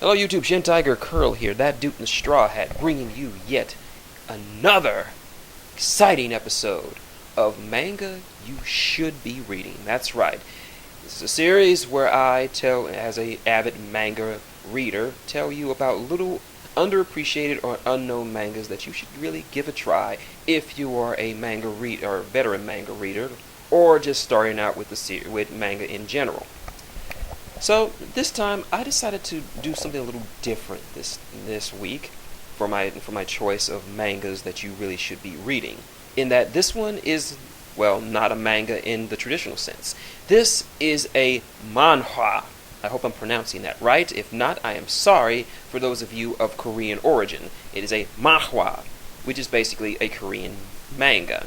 Hello YouTube, Shin Tiger Curl here, that dude in the straw hat, bringing you yet another exciting episode of Manga You Should Be Reading. That's right. This is a series where I tell, as a avid manga reader, tell you about little underappreciated or unknown mangas that you should really give a try if you are a manga reader or veteran manga reader, or just starting out with with manga in general. So this time I decided to do something a little different this week for my choice of mangas that you really should be reading. In that this one is, well, not a manga in the traditional sense. This is a manhwa. I hope I'm pronouncing that right. If not, I am sorry for those of you of Korean origin. It is a manhwa, which is basically a Korean manga.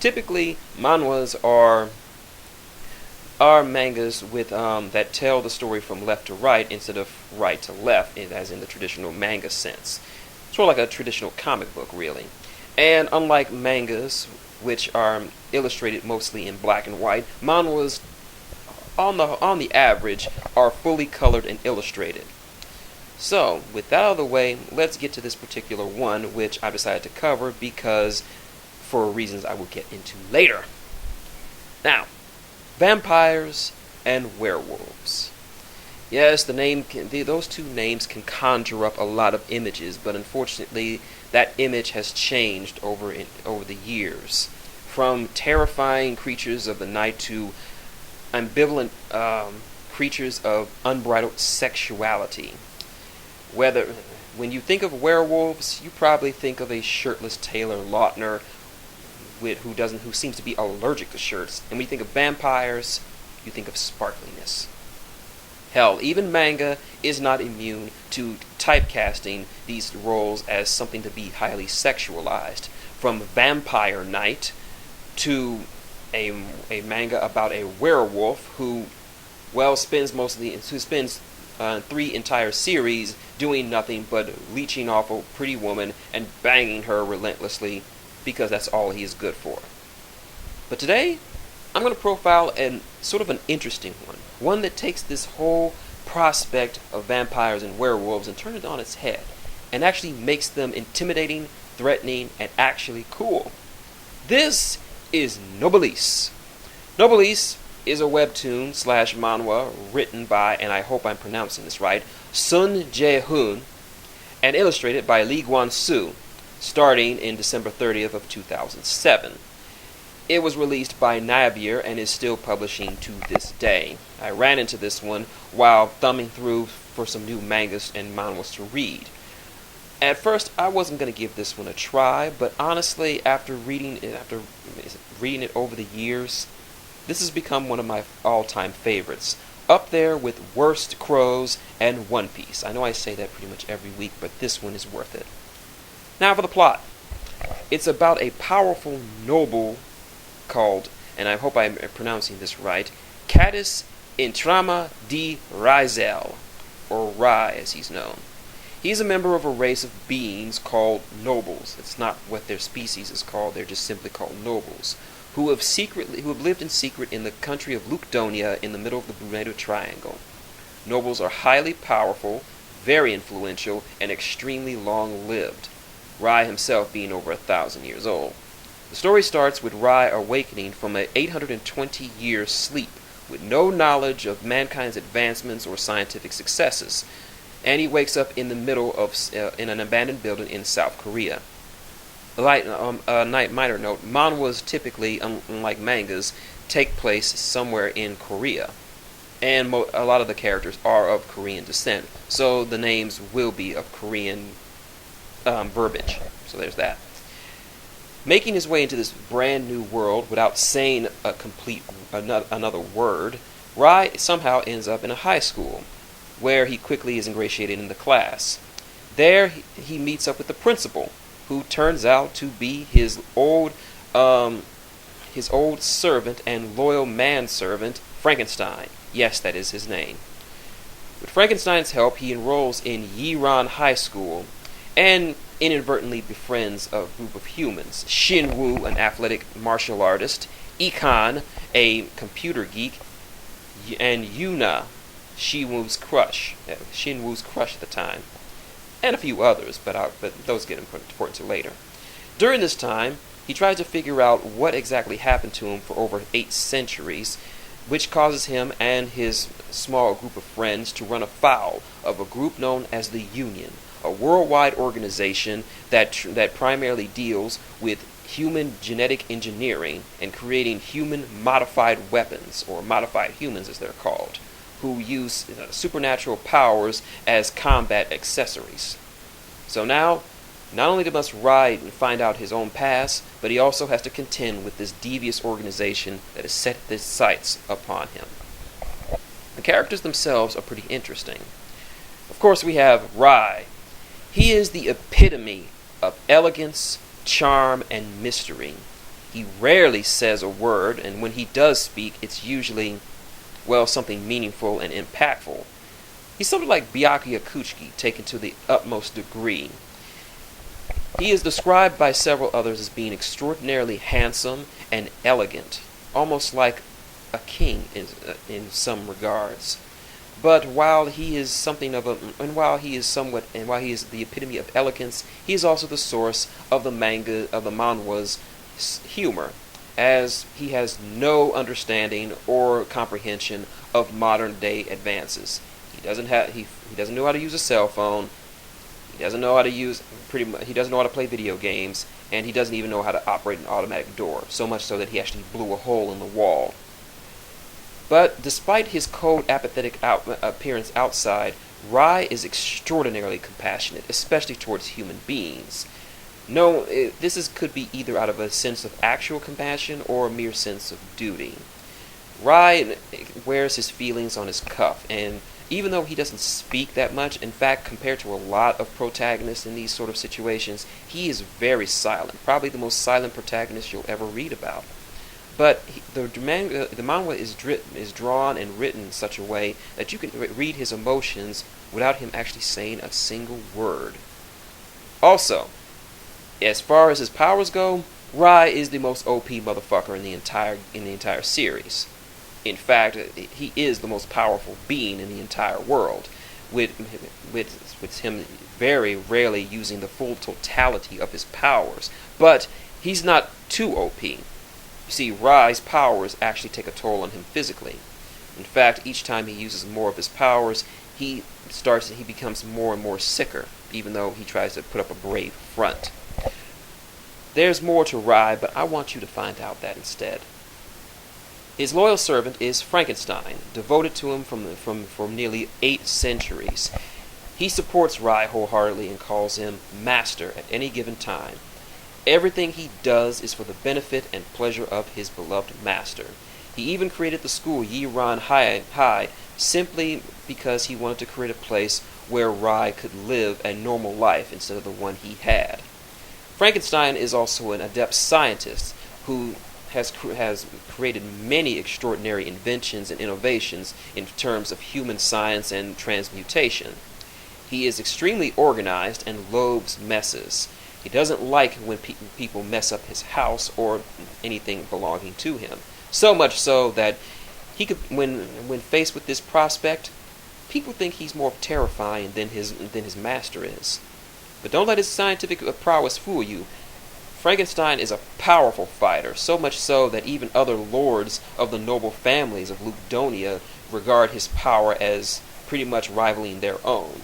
Typically, manhwas are mangas with that tell the story from left to right instead of right to left, as in the traditional manga sense. Sort of like a traditional comic book, really. And unlike mangas, which are illustrated mostly in black and white, manhwas, on the average, are fully colored and illustrated. So, with that out of the way, let's get to this particular one, which I decided to cover because, for reasons I will get into later. Now, vampires and werewolves. Yes, those two names can conjure up a lot of images, but unfortunately, that image has changed over the years, from terrifying creatures of the night to ambivalent creatures of unbridled sexuality. When you think of werewolves, you probably think of a shirtless Taylor Lautner who seems to be allergic to shirts. And when you think of vampires, you think of sparkliness. Hell, even manga is not immune to typecasting these roles as something to be highly sexualized. From Vampire Knight to a manga about a werewolf who spends 3 entire series doing nothing but leeching off a pretty woman and banging her relentlessly, because that's all he is good for. But today, I'm going to profile sort of an interesting one that takes this whole prospect of vampires and werewolves and turns it on its head, and actually makes them intimidating, threatening, and actually cool. This is Noblesse. Noblesse is a webtoon / manhwa written by, and I hope I'm pronouncing this right, Sun Jae-hoon, and illustrated by Lee Gwon-soo, starting in December 30th of 2007. It was released by Nabier and is still publishing to this day. I ran into this one while thumbing through for some new mangas and manhwas to read. At first, I wasn't going to give this one a try, but honestly, after reading it over the years, this has become one of my all-time favorites, up there with Worst Crows and One Piece. I know I say that pretty much every week, but this one is worth it. Now for the plot. It's about a powerful noble called, and I hope I'm pronouncing this right, Cadis Intrama de Rizel, or Rai as he's known. He's a member of a race of beings called nobles. It's not what their species is called, they're just simply called nobles, who have lived in secret in the country of Lukdonia in the middle of the Bermuda Triangle. Nobles are highly powerful, very influential, and extremely long-lived, Rai himself being over 1,000 years old. The story starts with Rai awakening from an 820-year sleep with no knowledge of mankind's advancements or scientific successes, and he wakes up in the middle of in an abandoned building in South Korea. Minor note, manhwas typically, unlike mangas, take place somewhere in Korea, and a lot of the characters are of Korean descent, so the names will be of Korean verbiage. So there's that. Making his way into this brand new world without saying another word, Rai somehow ends up in a high school, where he quickly is ingratiated in the class. There he meets up with the principal, who turns out to be his old servant and loyal manservant, Frankenstein. Yes, that is his name. With Frankenstein's help, he enrolls in Yiran High School, and inadvertently befriends a group of humans. Shin-woo, an athletic martial artist, Ikan, a computer geek, and Yuna, Shinwoo's crush at the time, and a few others, but those get important to later. During this time, he tries to figure out what exactly happened to him for over 8 centuries, which causes him and his small group of friends to run afoul of a group known as the Union, a worldwide organization that primarily deals with human genetic engineering and creating human modified weapons, or modified humans as they're called, who use supernatural powers as combat accessories. So now, not only must Rai find out his own past, but he also has to contend with this devious organization that has set its sights upon him. The characters themselves are pretty interesting. Of course, we have Rai. He is the epitome of elegance, charm, and mystery. He rarely says a word, and when he does speak, it's usually, well, something meaningful and impactful. He's something like Byakuya Kuchiki taken to the utmost degree. He is described by several others as being extraordinarily handsome and elegant, almost like a king in some regards. But while he is while he is the epitome of elegance, he is also the source of the manhwa's humor, as he has no understanding or comprehension of modern day advances. He doesn't know how to use a cell phone. He doesn't know how to he doesn't know how to play video games, and he doesn't even know how to operate an automatic door, so much so that he actually blew a hole in the wall. But despite his cold, apathetic appearance outside, Rai is extraordinarily compassionate, especially towards human beings. No, could be either out of a sense of actual compassion or a mere sense of duty. Rai wears his feelings on his cuff, and even though he doesn't speak that much, in fact, compared to a lot of protagonists in these sort of situations, he is very silent, probably the most silent protagonist you'll ever read about. But the manga is drawn and written in such a way that you can read his emotions without him actually saying a single word. Also, as far as his powers go, Rai is the most OP motherfucker in the entire series. In fact, he is the most powerful being in the entire world, with him very rarely using the full totality of his powers. But he's not too OP. You see, Rai's powers actually take a toll on him physically. In fact, each time he uses more of his powers, he becomes more and more sicker, even though he tries to put up a brave front. There's more to Rai, but I want you to find out that instead. His loyal servant is Frankenstein, devoted to him from nearly 8 centuries. He supports Rai wholeheartedly and calls him master at any given time. Everything he does is for the benefit and pleasure of his beloved master. He even created the school Yiran High simply because he wanted to create a place where Rai could live a normal life instead of the one he had. Frankenstein is also an adept scientist who has created many extraordinary inventions and innovations in terms of human science and transmutation. He is extremely organized and loathes messes. He doesn't like when people mess up his house or anything belonging to him. So much so that when faced with this prospect, people think he's more terrifying than his master is. But don't let his scientific prowess fool you. Frankenstein is a powerful fighter, so much so that even other lords of the noble families of Ludonia regard his power as pretty much rivaling their own.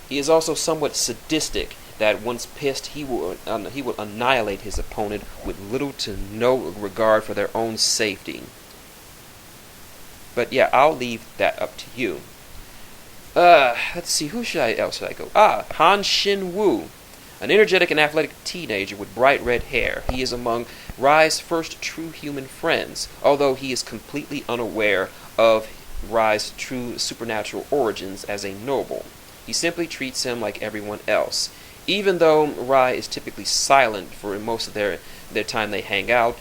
He is also somewhat sadistic, that once pissed he will annihilate his opponent with little to no regard for their own safety. But yeah, I'll leave that up to you. Let's see, who else should I go? Han Shin-woo, an energetic and athletic teenager with bright red hair. He is among Rai's first true human friends, although he is completely unaware of Rai's true supernatural origins as a noble. He simply treats him like everyone else. Even though Rai is typically silent for most of their time they hang out,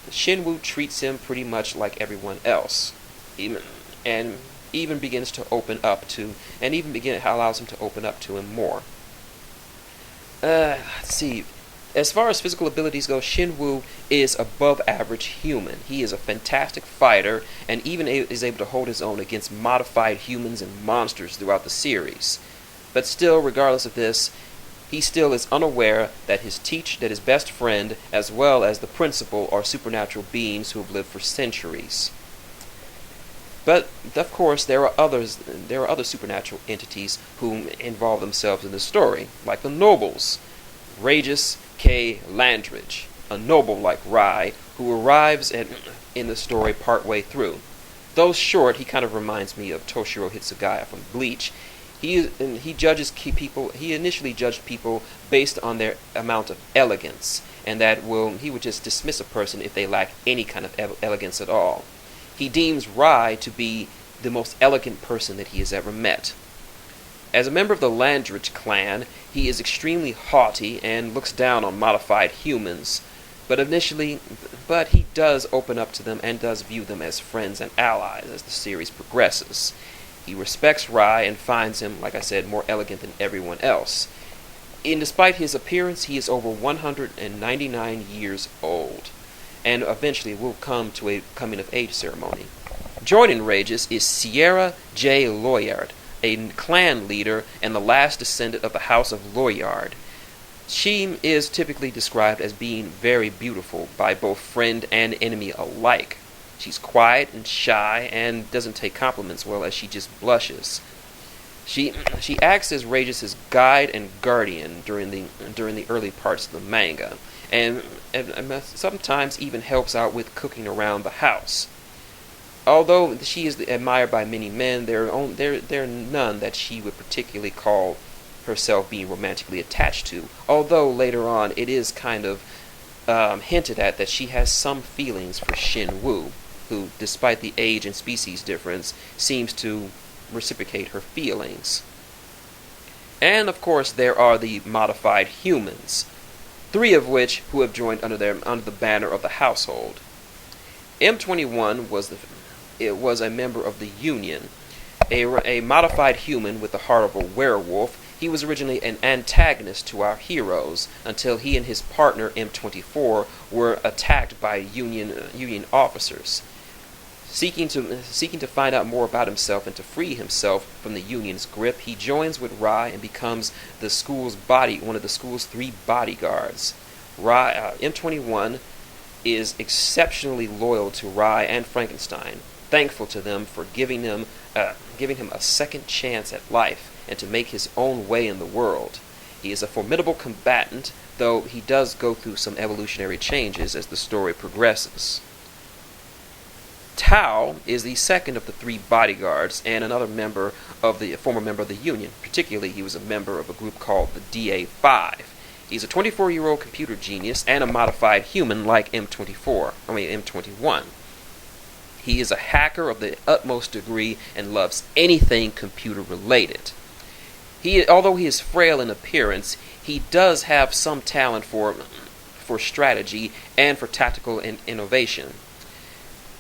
Shin-woo treats him pretty much like everyone else. Even begins to open up to, allows him to open up to him more. Let's see. As far as physical abilities go, Shinwoo is above average human. He is a fantastic fighter and even is able to hold his own against modified humans and monsters throughout the series. But still, regardless of this, he still is unaware that his best friend, as well as the principal, are supernatural beings who have lived for centuries. But of course, there are other supernatural entities who involve themselves in the story, like the Nobles, Regis K. Landridge, a noble like Rai, who arrives in the story partway through. Though short, he kind of reminds me of Toshiro Hitsugaya from Bleach. He initially judged people based on their amount of elegance, and he would just dismiss a person if they lack any kind of elegance at all. He deems Rai to be the most elegant person that he has ever met. As a member of the Landridge clan, he is extremely haughty and looks down on modified humans, but he does open up to them and does view them as friends and allies as the series progresses. He respects Rai and finds him, like I said, more elegant than everyone else. Despite his appearance, he is over 199 years old, and eventually will come to a coming-of-age ceremony. Joining Regis is Sierra J. Loyard, a clan leader and the last descendant of the House of Loyard. She is typically described as being very beautiful by both friend and enemy alike. She's quiet and shy and doesn't take compliments well, as she just blushes. She acts as Regis' guide and guardian during the early parts of the manga, and sometimes even helps out with cooking around the house. Although she is admired by many men, there are none that she would particularly call herself being romantically attached to. Although later on it is kind of hinted at that she has some feelings for Shinwoo, who, despite the age and species difference, seems to reciprocate her feelings. And of course there are the modified humans, 3 of which who have joined under the banner of the household. M21 was a member of the Union, a modified human with the heart of a werewolf. He was originally an antagonist to our heroes until he and his partner M24 were attacked by Union officers. Seeking to find out more about himself and to free himself from the Union's grip, he joins with Rai and becomes one of the school's 3 bodyguards. M21 is exceptionally loyal to Rai and Frankenstein, thankful to them for giving him a second chance at life and to make his own way in the world. He is a formidable combatant, though he does go through some evolutionary changes as the story progresses. Tao is the second of the 3 bodyguards and another former member of the Union. Particularly, he was a member of a group called the DA5. He's a 24-year-old computer genius and a modified human like M21. He is a hacker of the utmost degree and loves anything computer-related. Although he is frail in appearance, he does have some talent for strategy and for tactical innovation.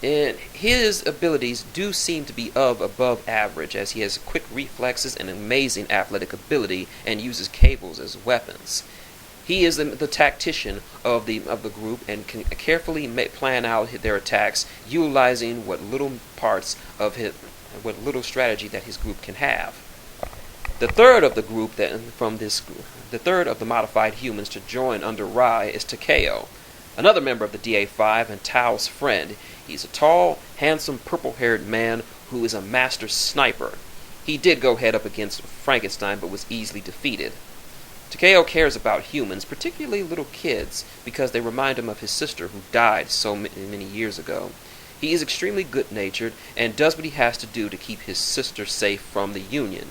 And his abilities do seem to be above average, as he has quick reflexes and amazing athletic ability and uses cables as weapons. He is the tactician of the group and can carefully plan out their attacks, utilizing what little strategy that his group can have. The third of the modified humans to join under Rai is Takeo, another member of the DA5 and Tao's friend. He's a tall, handsome, purple-haired man who is a master sniper. He did go head up against Frankenstein, but was easily defeated. Takeo cares about humans, particularly little kids, because they remind him of his sister who died so many years ago. He is extremely good-natured and does what he has to do to keep his sister safe from the Union.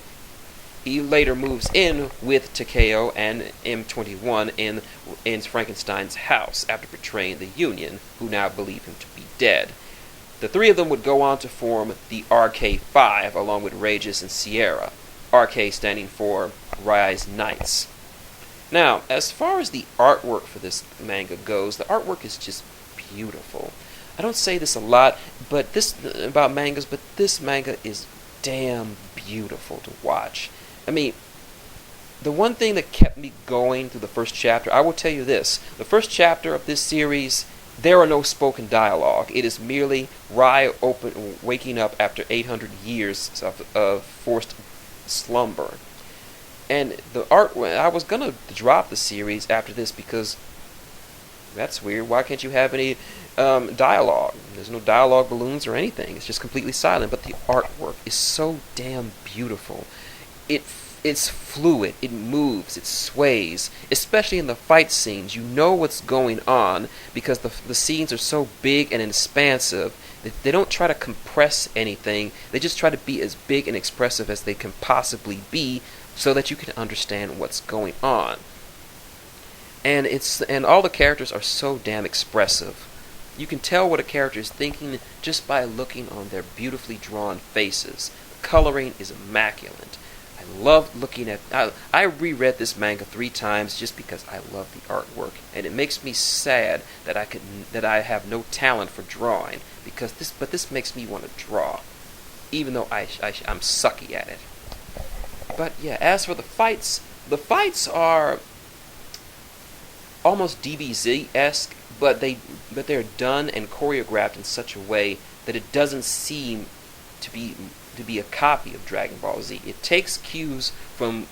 He later moves in with Takeo and M21 in Frankenstein's house after betraying the Union, who now believe him to be dead. The 3 of them would go on to form the RK5 along with Regis and Sierra, RK standing for Rise Knights. Now, as far as the artwork for this manga goes, the artwork is just beautiful. I don't say this a lot about mangas, but this manga is damn beautiful to watch. I mean, the one thing that kept me going through the first chapter, I will tell you this: the first chapter of this series, there are no spoken dialogue. It is merely Rai waking up after 800 years of forced slumber. And the art, I was gonna drop the series after this because that's weird. Why can't you have any dialogue? There's no dialogue balloons or anything. It's just completely silent. But the artwork is so damn beautiful. It's fluid. It moves. It sways. Especially in the fight scenes, you know what's going on because the scenes are so big and expansive. They don't try to compress anything. They just try to be as big and expressive as they can possibly be, so that you can understand what's going on. And all the characters are so damn expressive. You can tell what a character is thinking just by looking on their beautifully drawn faces. The coloring is immaculate. I love looking at. I reread this manga 3 times just because I love the artwork, and it makes me sad that I have no talent for drawing because this makes me want to draw, even though I'm sucky at it. But yeah, as for the fights are almost DBZ-esque, but they're done and choreographed in such a way that it doesn't seem to be a copy of Dragon Ball Z. It takes cues from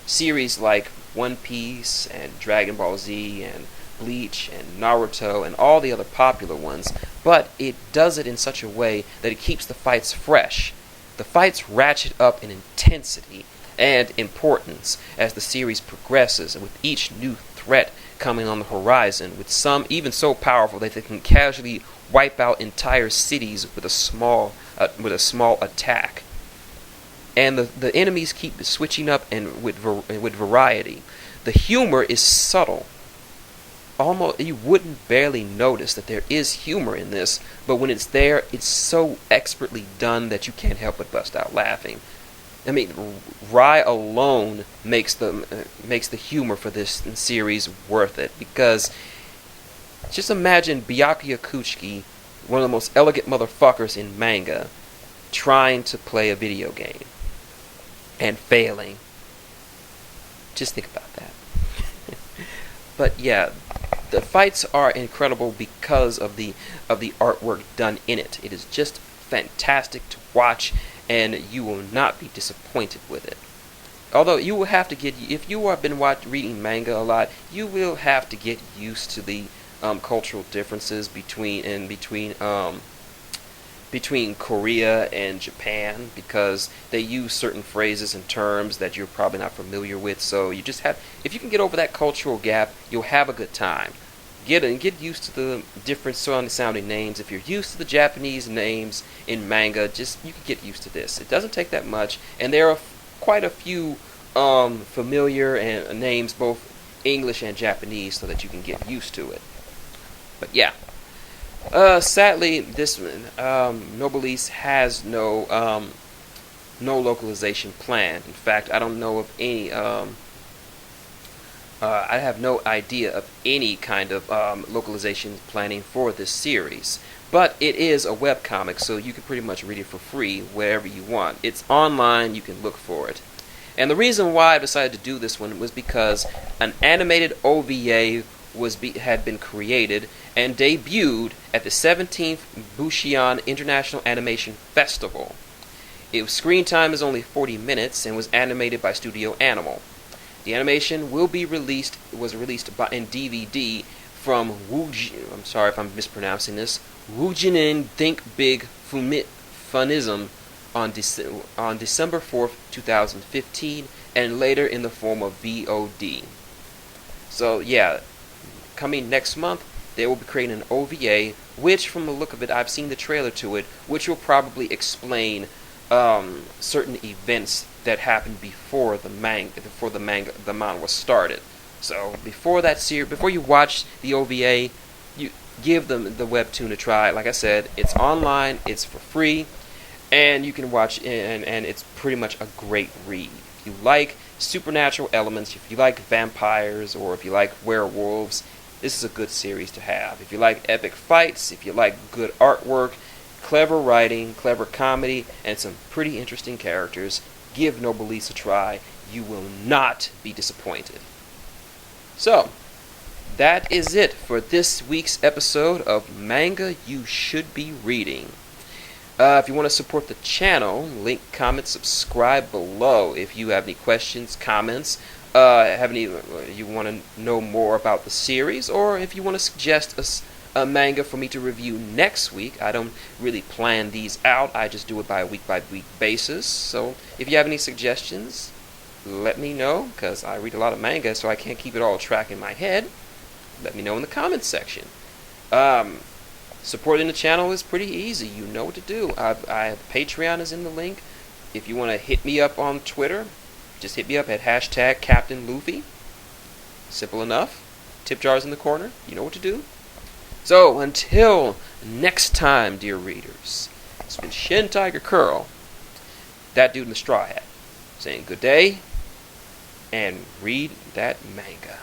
series like One Piece and Dragon Ball Z and Bleach and Naruto and all the other popular ones, but it does it in such a way that it keeps the fights fresh. The fights ratchet up in intensity and importance as the series progresses, and with each new threat coming on the horizon, with some even so powerful that they can casually wipe out entire cities with a small attack. And the enemies keep switching up and with variety. The humor is subtle. Almost you wouldn't barely notice that there is humor in this, but when it's there, it's so expertly done that you can't help but bust out laughing. I mean, Rai alone makes the humor for this series worth it, because just imagine Byakuya Kuchiki, one of the most elegant motherfuckers in manga, trying to play a video game and failing. Just think about that. But yeah, the fights are incredible because of the artwork done in it. It is just fantastic to watch, and you will not be disappointed with it. Although you will have to if you have been reading manga a lot, you will have to get used to the cultural differences between Korea and Japan, because they use certain phrases and terms that you're probably not familiar with. So you just have, if you can get over that cultural gap, you'll have a good time. Get used to the different sounding names. If you're used to the Japanese names in manga, you can get used to this. It doesn't take that much, and there are quite a few familiar names, both English and Japanese, so that you can get used to it. But yeah. Sadly, this Noblesse has no localization plan. In fact, I don't know of any. I have no idea of any kind of localization planning for this series. But it is a webcomic, so you can pretty much read it for free wherever you want. It's online. You can look for it. And the reason why I decided to do this one was because an animated OVA had been created and debuted at the 17th Busan International Animation Festival. Its screen time is only 40 minutes and was animated by Studio Animal. The animation was released in DVD from I'm sorry if I'm mispronouncing this, Woojinin Think Big Funism on December 4th, 2015, and later in the form of VOD. So yeah, coming next month, they will be creating an OVA, which, from the look of it, I've seen the trailer to it, which will probably explain certain events that happened before the manga started. So before you watch the OVA, you give the webtoon a try. Like I said, it's online, it's for free, and you can watch it, and it's pretty much a great read. If you like supernatural elements, if you like vampires, or if you like werewolves, this is a good series to have. If you like epic fights, if you like good artwork, clever writing, clever comedy, and some pretty interesting characters, give Noblesse a try. You will not be disappointed. So, that is it for this week's episode of Manga You Should Be Reading. If you want to support the channel, link, comment, subscribe below. If you have any questions, comments, you want to know more about the series, or if you want to suggest a manga for me to review next week. I don't really plan these out. I just do it by a week basis. So if you have any suggestions, let me know, because I read a lot of manga, so I can't keep it all track in my head. Let me know in the comments section. Supporting the channel is pretty easy. You know what to do. Patreon is in the link. If you want to hit me up on Twitter, just hit me up at #CaptainLuffy. Simple enough. Tip jar's in the corner. You know what to do. So, until next time, dear readers, it's been Shin Tiger Curl, that dude in the straw hat, saying good day, and read that manga.